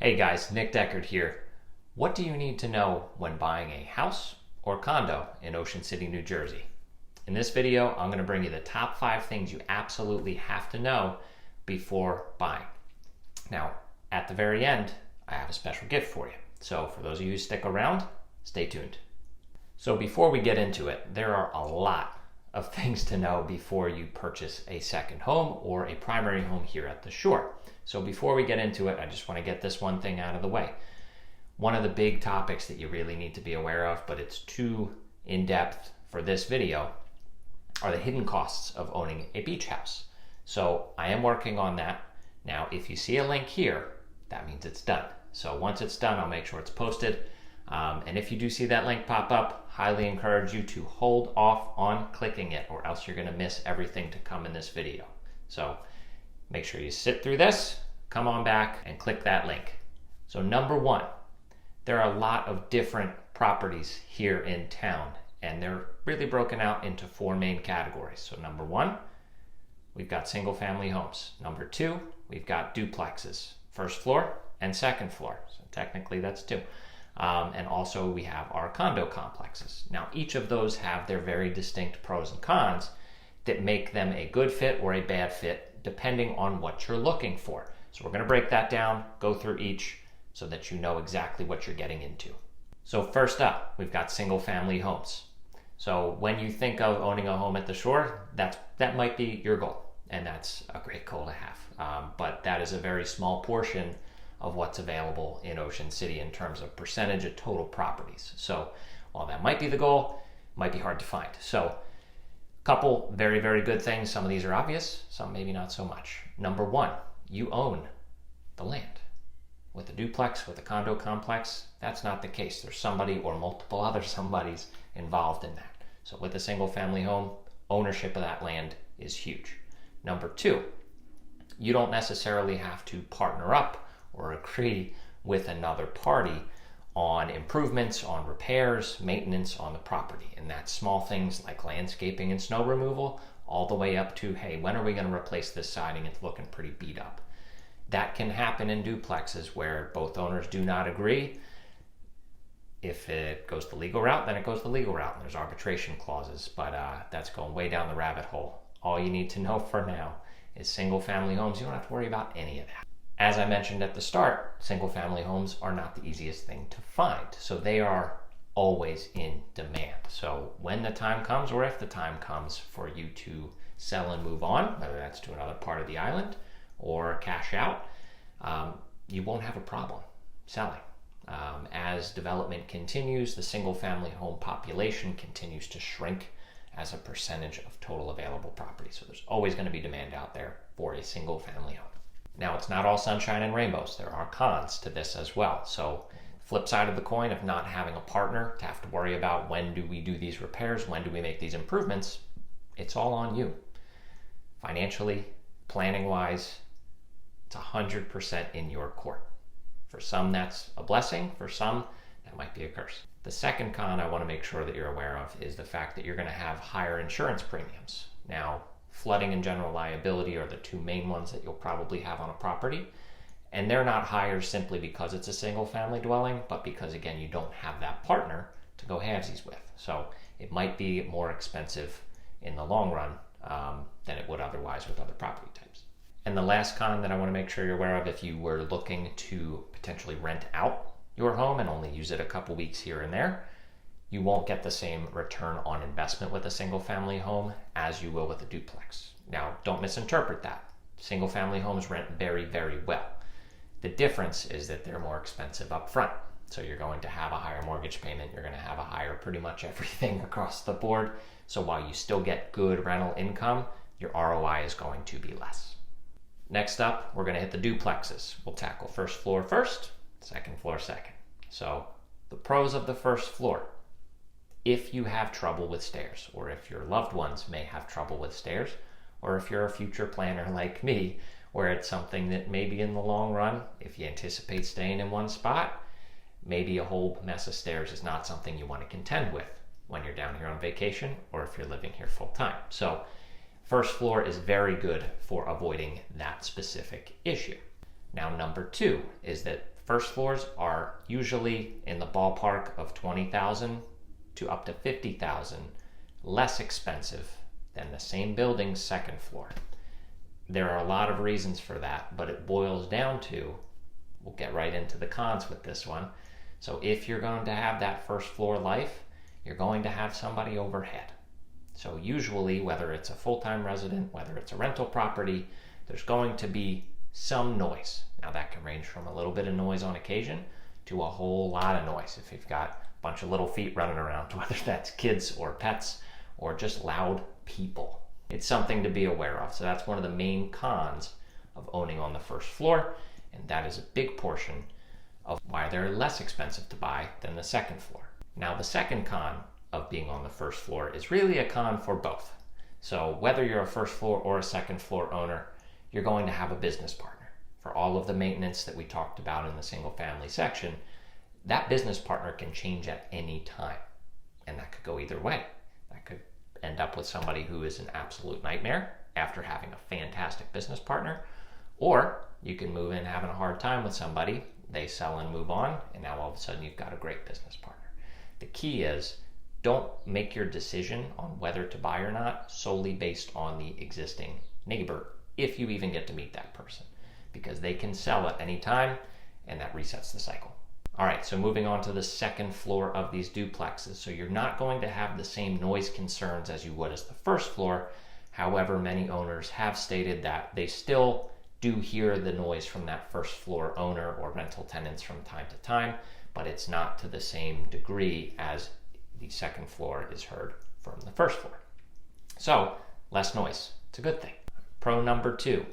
Hey guys, Nick Deckard here. What do you need to know when buying a house or condo in Ocean City, New Jersey? In this video, I'm going to bring you the top 5 things you absolutely have to know before buying. Now, at the very end, I have a special gift for you. So for those of you who stick around, stay tuned. So before we get into it, there are a lot of things to know before you purchase a second home or a primary home here at the shore. So before we get into it, I just want to get this one thing out of the way. One of the big topics that you really need to be aware of, but it's too in-depth for this video, are the hidden costs of owning a beach house. So I am working on that. Now, if you see a link here, that means it's done. So once it's done, I'll make sure it's posted. And if you do see that link pop up, highly encourage you to hold off on clicking it, or else you're going to miss everything to come in this video. So make sure you sit through this, come on back, and click that link. So number 1, there are a lot of different properties here in town, and they're really broken out into 4 main categories. So number 1, we've got single family homes. Number 2, we've got duplexes, first floor and second floor. So technically that's 2. And also we have our condo complexes. Now each of those have their very distinct pros and cons that make them a good fit or a bad fit depending on what you're looking for. So we're going to break that down, go through each so that you know exactly what you're getting into. So first up, we've got single family homes. So when you think of owning a home at the shore, that might be your goal, and that's a great goal to have. But that is a very small portion of what's available in Ocean City in terms of percentage of total properties. So while that might be the goal, it might be hard to find. So a couple very, very good things. Some of these are obvious, some maybe not so much. Number 1, you own the land. With a duplex, with a condo complex, that's not the case. There's somebody or multiple other somebodies involved in that. So with a single family home, ownership of that land is huge. Number 2, you don't necessarily have to partner up or agree with another party on improvements, on repairs, maintenance on the property. And that's small things like landscaping and snow removal, all the way up to, hey, when are we going to replace this siding? It's looking pretty beat up. That can happen in duplexes where both owners do not agree. If it goes the legal route, then it goes the legal route, and there's arbitration clauses, but that's going way down the rabbit hole. All you need to know for now is single family homes. You don't have to worry about any of that. As I mentioned at the start, single family homes are not the easiest thing to find. So they are always in demand. So when the time comes, or if the time comes for you to sell and move on, whether that's to another part of the island or cash out, you won't have a problem selling. As development continues, the single family home population continues to shrink as a percentage of total available property. So there's always going to be demand out there for a single family home. Now, it's not all sunshine and rainbows. There are cons to this as well. So flip side of the coin of not having a partner to have to worry about when do we do these repairs, when do we make these improvements, it's all on you. Financially, planning-wise, it's 100% in your court. For some, that's a blessing. For some, that might be a curse. The second con I want to make sure that you're aware of is the fact that you're going to have higher insurance premiums. Now, flooding and general liability are the 2 main ones that you'll probably have on a property. And they're not higher simply because it's a single family dwelling, but because, again, you don't have that partner to go halvesies with. So it might be more expensive in the long run than it would otherwise with other property types. And the last con that I want to make sure you're aware of, if you were looking to potentially rent out your home and only use it a couple weeks here and there, you won't get the same return on investment with a single family home as you will with a duplex. Now, don't misinterpret that. Single family homes rent very, very well. The difference is that they're more expensive up front. So you're going to have a higher mortgage payment. You're going to have a higher pretty much everything across the board. So while you still get good rental income, your ROI is going to be less. Next up, we're going to hit the duplexes. We'll tackle first floor first, second floor second. So the pros of the first floor. If you have trouble with stairs, or if your loved ones may have trouble with stairs, or if you're a future planner like me, where it's something that maybe in the long run, if you anticipate staying in one spot, maybe a whole mess of stairs is not something you want to contend with when you're down here on vacation, or if you're living here full time. So first floor is very good for avoiding that specific issue. Now, number 2 is that First floors are usually in the ballpark of $20,000 to up to $50,000 less expensive than the same building's second floor. There are a lot of reasons for that, but it boils down to, we'll get right into the cons with this one. So if you're going to have that first floor life, you're going to have somebody overhead. So usually, whether it's a full-time resident, whether it's a rental property, there's going to be some noise. Now that can range from a little bit of noise on occasion to a whole lot of noise if you've got a bunch of little feet running around, whether that's kids or pets or just loud people. It's something to be aware of. So that's one of the main cons of owning on the first floor, and that is a big portion of why they're less expensive to buy than the second floor. Now the second con of being on the first floor is really a con for both. So whether you're a first floor or a second floor owner, you're going to have a business partner. For all of the maintenance that we talked about in the single family section, that business partner can change at any time. And that could go either way. That could end up with somebody who is an absolute nightmare after having a fantastic business partner, or you can move in having a hard time with somebody, they sell and move on, and now all of a sudden you've got a great business partner. The key is, don't make your decision on whether to buy or not solely based on the existing neighbor, if you even get to meet that person, because they can sell at any time, and that resets the cycle. All right, so moving on to the second floor of these duplexes. So you're not going to have the same noise concerns as you would as the first floor. However, many owners have stated that they still do hear the noise from that first floor owner or rental tenants from time to time, but it's not to the same degree as the second floor is heard from the first floor. So less noise, it's a good thing. Pro number 2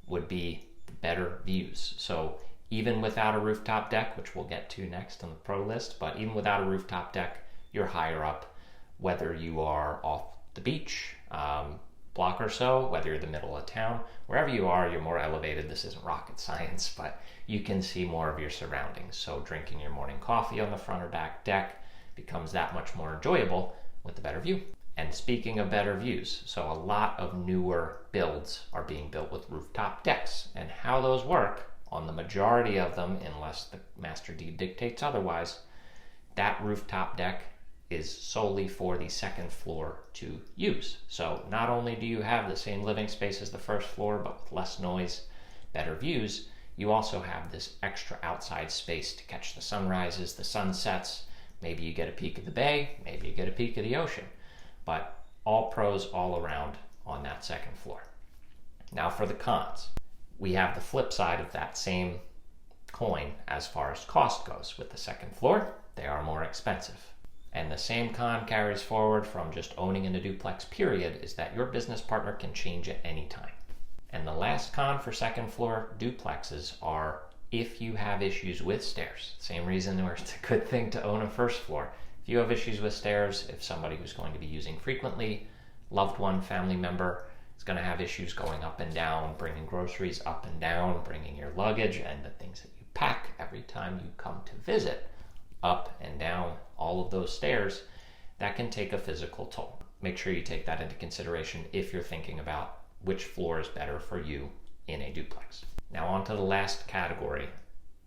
would be the better views. So even without a rooftop deck, which we'll get to next on the pro list, but even without a rooftop deck, you're higher up, whether you are off the beach, block or so, whether you're in the middle of town, wherever you are, you're more elevated. This isn't rocket science, but you can see more of your surroundings. So drinking your morning coffee on the front or back deck becomes that much more enjoyable with the better view. And speaking of better views, so a lot of newer builds are being built with rooftop decks, and how those work on the majority of them, unless the master deed dictates otherwise, that rooftop deck is solely for the second floor to use. So not only do you have the same living space as the first floor, but with less noise, better views, you also have this extra outside space to catch the sunrises, the sunsets. Maybe you get a peek of the bay, maybe you get a peek of the ocean, but all pros all around on that second floor. Now for the cons. We have the flip side of that same coin as far as cost goes. With the second floor, they are more expensive. And the same con carries forward from just owning in a duplex period, is that your business partner can change at any time. And the last con for second floor duplexes are if you have issues with stairs. Same reason where it's a good thing to own a first floor. If you have issues with stairs, if somebody who's going to be using frequently, loved one, family member, is going to have issues going up and down, bringing groceries up and down, bringing your luggage and the things that you pack every time you come to visit up and down all of those stairs, that can take a physical toll. Make sure you take that into consideration if you're thinking about which floor is better for you in a duplex. Now on to the last category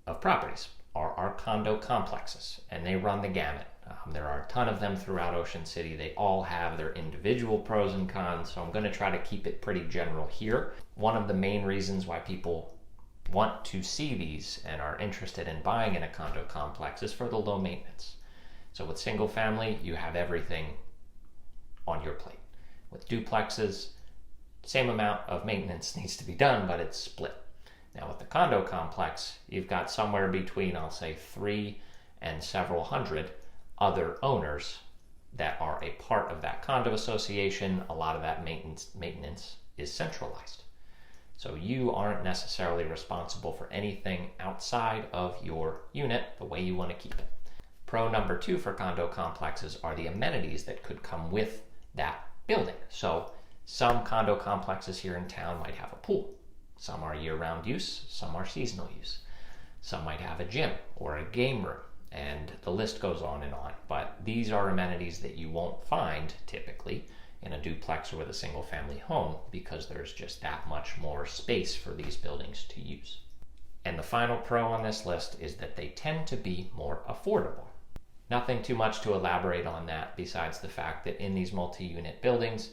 of properties are our condo complexes, and they run the gamut. There are a ton of them throughout Ocean City. They all have their individual pros and cons, so I'm going to try to keep it pretty general here. One of the main reasons why people want to see these and are interested in buying in a condo complex is for the low maintenance. So with single family, you have everything on your plate. With duplexes, same amount of maintenance needs to be done, but it's split. Now with the condo complex, you've got somewhere between, I'll say, 3 and several hundred other owners that are a part of that condo association. A lot of that maintenance is centralized. So you aren't necessarily responsible for anything outside of your unit the way you want to keep it. Pro number 2 for condo complexes are the amenities that could come with that building. So some condo complexes here in town might have a pool. Some are year-round use, some are seasonal use. Some might have a gym or a game room, and the list goes on and on. But these are amenities that you won't find typically in a duplex or with a single family home, because there's just that much more space for these buildings to use. And the final pro on this list is that they tend to be more affordable. Nothing too much to elaborate on that besides the fact that in these multi-unit buildings,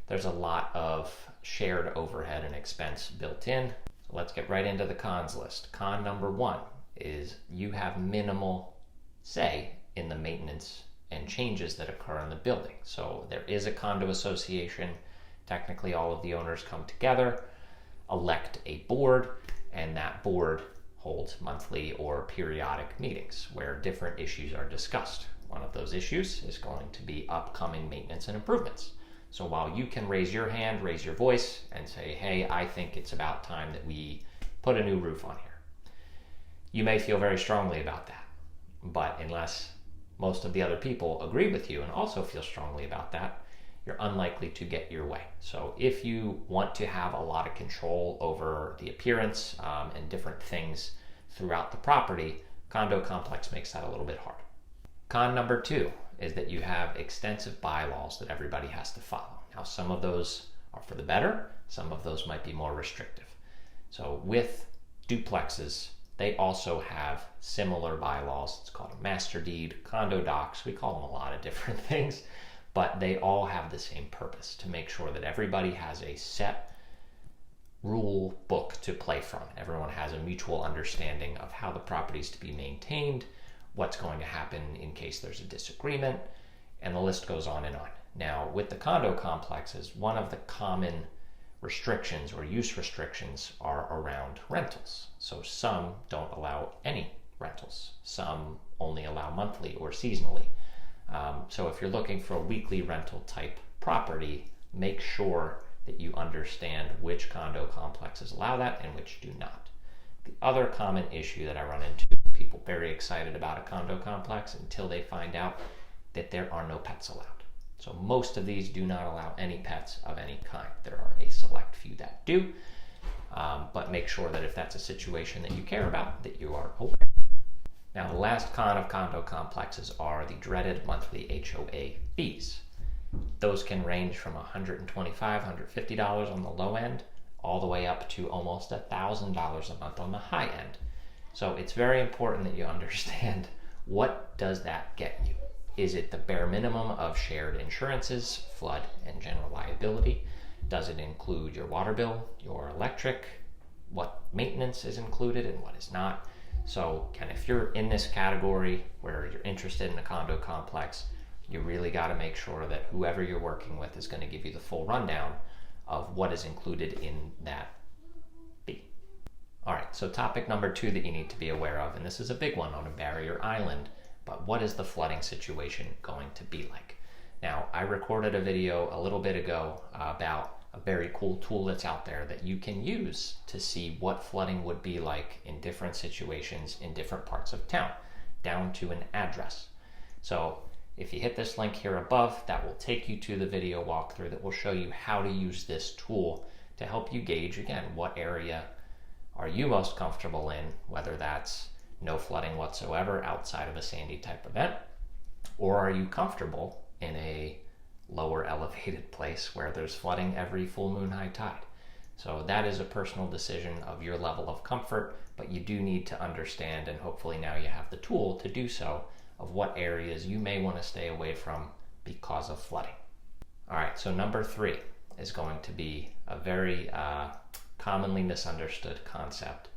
there's a lot of shared overhead and expense built in. Let's get right into the cons list. Con number 1 is you have minimal say in the maintenance and changes that occur in the building. So there is a condo association. Technically, all of the owners come together, elect a board, and that board holds monthly or periodic meetings where different issues are discussed. One of those issues is going to be upcoming maintenance and improvements. So while you can raise your hand, raise your voice, and say, hey, I think it's about time that we put a new roof on here, you may feel very strongly about that. But unless most of the other people agree with you and also feel strongly about that, you're unlikely to get your way. So if you want to have a lot of control over the appearance and different things throughout the property, condo complex makes that a little bit hard. Con number 2 is that you have extensive bylaws that everybody has to follow. Now, some of those are for the better, some of those might be more restrictive. So with duplexes, they also have similar bylaws. It's called a master deed, condo docs. We call them a lot of different things, but they all have the same purpose, to make sure that everybody has a set rule book to play from. Everyone has a mutual understanding of how the property is to be maintained, what's going to happen in case there's a disagreement, and the list goes on and on. Now, with the condo complexes, one of the common restrictions or use restrictions are around rentals. So some don't allow any rentals. Some only allow monthly or seasonally. So if you're looking for a weekly rental type property, make sure that you understand which condo complexes allow that and which do not. The other common issue that I run into, people very excited about a condo complex until they find out that there are no pets allowed. So most of these do not allow any pets of any kind. There are a select few that do, but make sure that if that's a situation that you care about, that you are aware. Now, the last con of condo complexes are the dreaded monthly HOA fees. Those can range from $125, $150 on the low end, all the way up to almost $1,000 a month on the high end. So it's very important that you understand, what does that get you? Is it the bare minimum of shared insurances, flood and general liability? Does it include your water bill, your electric, what maintenance is included and what is not? So if you're in this category where you're interested in a condo complex, you really got to make sure that whoever you're working with is going to give you the full rundown of what is included in that fee. All right, so topic number 2 that you need to be aware of, and this is a big one on a barrier island, but what is the flooding situation going to be like? Now, I recorded a video a little bit ago about a very cool tool that's out there that you can use to see what flooding would be like in different situations in different parts of town, down to an address. So if you hit this link here above, that will take you to the video walkthrough that will show you how to use this tool to help you gauge, again, what area are you most comfortable in, whether that's no flooding whatsoever outside of a Sandy type event, or are you comfortable in a lower elevated place where there's flooding every full moon, high tide. So that is a personal decision of your level of comfort, but you do need to understand, and hopefully now you have the tool to do so, of what areas you may want to stay away from because of flooding. All right, so number 3 is going to be a very commonly misunderstood concept.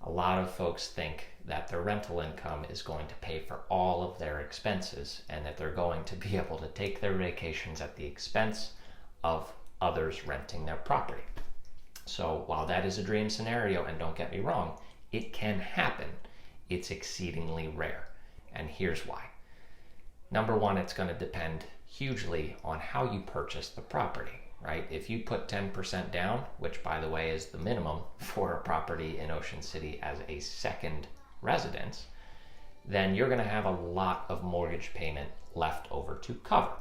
A lot of folks think that their rental income is going to pay for all of their expenses and that they're going to be able to take their vacations at the expense of others renting their property. So while that is a dream scenario, and don't get me wrong, it can happen, it's exceedingly rare. And here's why. Number 1, it's going to depend hugely on how you purchase the property, right? If you put 10% down, which by the way is the minimum for a property in Ocean City as a second residence, then you're going to have a lot of mortgage payment left over to cover.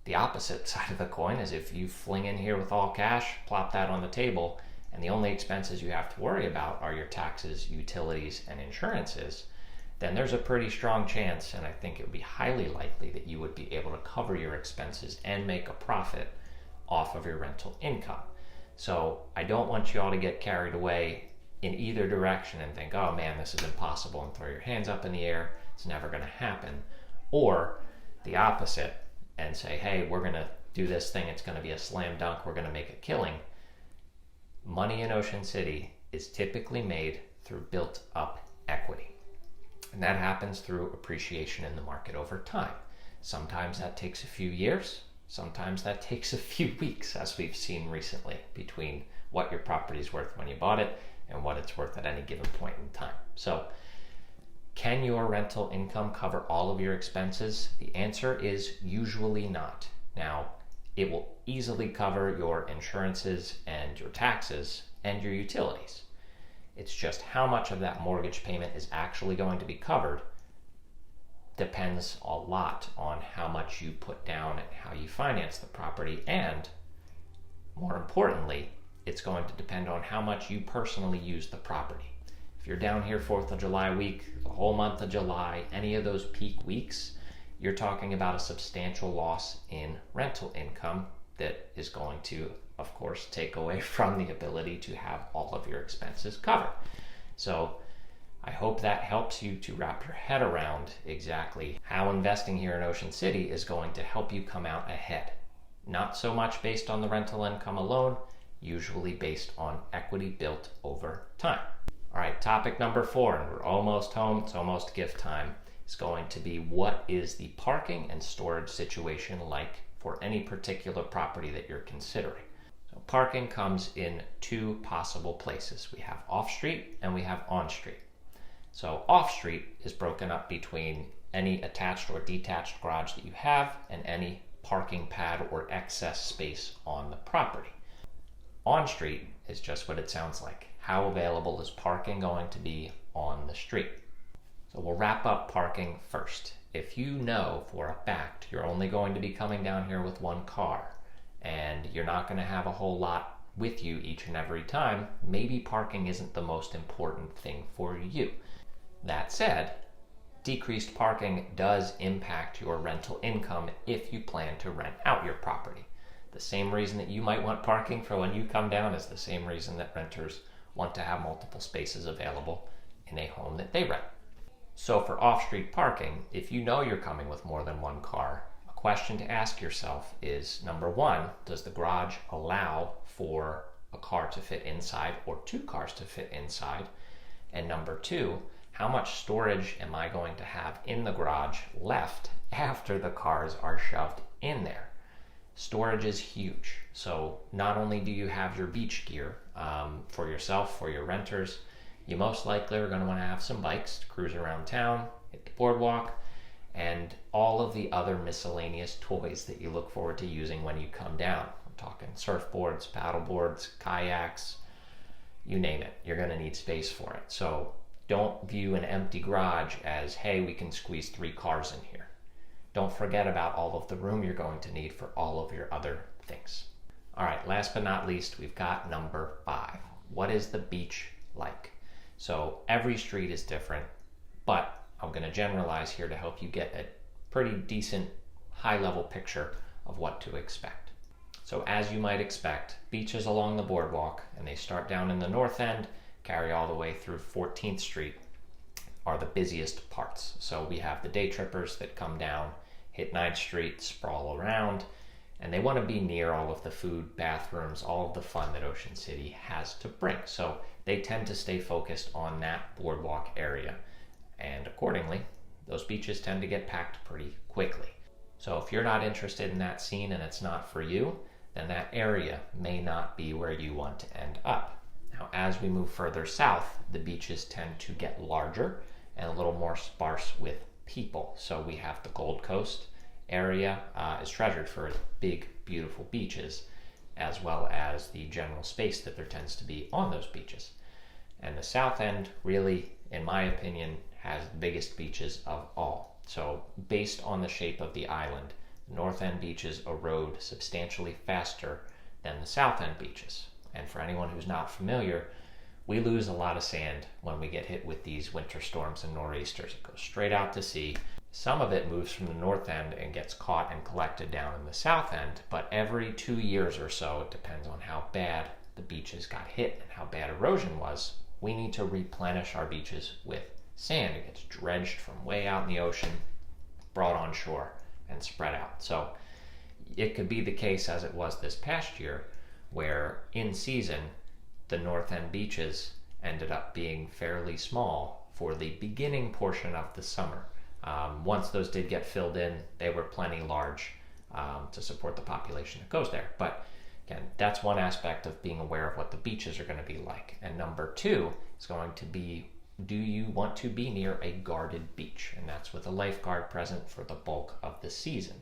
The opposite side of the coin is if you fling in here with all cash, plop that on the table, and the only expenses you have to worry about are your taxes, utilities, and insurances, then there's a pretty strong chance, and I think it would be highly likely, that you would be able to cover your expenses and make a profit off of your rental income. So I don't want you all to get carried away in either direction and think, oh man, this is impossible, and throw your hands up in the air, it's never going to happen. Or the opposite, and say, hey, we're going to do this thing, it's going to be a slam dunk, we're going to make a killing. Money in Ocean City is typically made through built up equity. And that happens through appreciation in the market over time. Sometimes that takes a few years, sometimes that takes a few weeks, as we've seen recently, between what your property is worth when you bought it and what it's worth at any given point in time. So, can your rental income cover all of your expenses? The answer is usually not. Now, it will easily cover your insurances and your taxes and your utilities. It's just how much of that mortgage payment is actually going to be covered depends a lot on how much you put down and how you finance the property, and more importantly, it's going to depend on how much you personally use the property. If you're down here 4th of July week, the whole month of July, any of those peak weeks, you're talking about a substantial loss in rental income that is going to, of course, take away from the ability to have all of your expenses covered. So I hope that helps you to wrap your head around exactly how investing here in Ocean City is going to help you come out ahead. Not so much based on the rental income alone, usually based on equity built over time. All right, topic number 4, and we're almost home, it's almost gift time, is going to be what is the parking and storage situation like for any particular property that you're considering. So parking comes in 2 possible places. We have off-street and we have on-street. So off-street is broken up between any attached or detached garage that you have and any parking pad or excess space on the property. On-street is just what it sounds like. How available is parking going to be on the street? So we'll wrap up parking first. If you know for a fact you're only going to be coming down here with 1 car and you're not going to have a whole lot with you each and every time, maybe parking isn't the most important thing for you. That said, decreased parking does impact your rental income if you plan to rent out your property. The same reason that you might want parking for when you come down is the same reason that renters want to have multiple spaces available in a home that they rent. So for off-street parking, if you know you're coming with more than 1 car, a question to ask yourself is, number 1, does the garage allow for a car to fit inside or 2 cars to fit inside? And number 2, how much storage am I going to have in the garage left after the cars are shoved in there? Storage is huge. So not only do you have your beach gear for yourself, for your renters, you most likely are going to want to have some bikes to cruise around town, hit the boardwalk, and all of the other miscellaneous toys that you look forward to using when you come down. I'm talking surfboards, paddleboards, kayaks, you name it. You're going to need space for it. So don't view an empty garage as, hey, we can squeeze 3 cars in here. Don't forget about all of the room you're going to need for all of your other things. All right, last but not least, we've got number 5. What is the beach like? So every street is different, but I'm going to generalize here to help you get a pretty decent high-level picture of what to expect. So as you might expect, beaches along the boardwalk, and they start down in the north end, carry all the way through 14th Street, are the busiest parts. So we have the day trippers that come down, hit 9th Street, sprawl around, and they want to be near all of the food, bathrooms, all of the fun that Ocean City has to bring. So they tend to stay focused on that boardwalk area. And accordingly, those beaches tend to get packed pretty quickly. So if you're not interested in that scene and it's not for you, then that area may not be where you want to end up. Now, as we move further south, the beaches tend to get larger and a little more sparse with people. So we have the Gold Coast area is treasured for its big, beautiful beaches, as well as the general space that there tends to be on those beaches. And the south end really, in my opinion, has the biggest beaches of all. So based on the shape of the island, the north end beaches erode substantially faster than the south end beaches. And for anyone who's not familiar, we lose a lot of sand when we get hit with these winter storms and nor'easters. It goes straight out to sea. Some of it moves from the north end and gets caught and collected down in the south end, but every 2 years or so, it depends on how bad the beaches got hit and how bad erosion was, we need to replenish our beaches with sand. It gets dredged from way out in the ocean, brought on shore, and spread out. So it could be the case, as it was this past year, where in season the north end beaches ended up being fairly small for the beginning portion of the summer. Once those did get filled in, they were plenty large to support the population that goes there. But again, that's one aspect of being aware of what the beaches are going to be like. And number two is going to be, do you want to be near a guarded beach? And that's with a lifeguard present for the bulk of the season.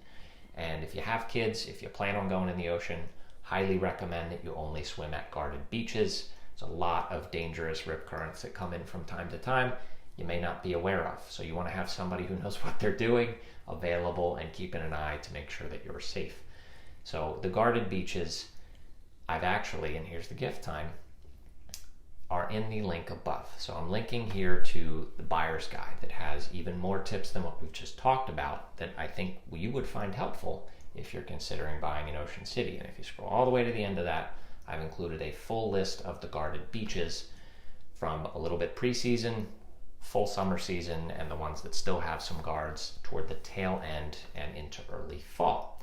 And if you have kids, if you plan on going in the ocean, highly recommend that you only swim at guarded beaches. There's a lot of dangerous rip currents that come in from time to time you may not be aware of. So you want to have somebody who knows what they're doing available and keeping an eye to make sure that you're safe. So the guarded beaches, I've actually, and here's the gift time, are in the link above. So I'm linking here to the buyer's guide that has even more tips than what we've just talked about that I think you would find helpful if you're considering buying in Ocean City. And if you scroll all the way to the end of that, I've included a full list of the guarded beaches from a little bit preseason, full summer season, and the ones that still have some guards toward the tail end and into early fall.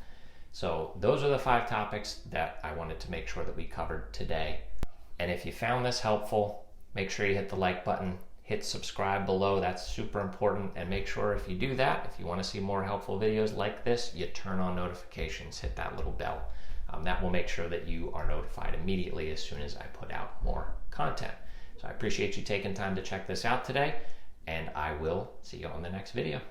So those are the 5 topics that I wanted to make sure that we covered today. And if you found this helpful, make sure you hit the like button, hit subscribe below. That's super important. And make sure if you do that, if you want to see more helpful videos like this, you turn on notifications, hit that little bell. That will make sure that you are notified immediately as soon as I put out more content. So I appreciate you taking time to check this out today, and I will see you on the next video.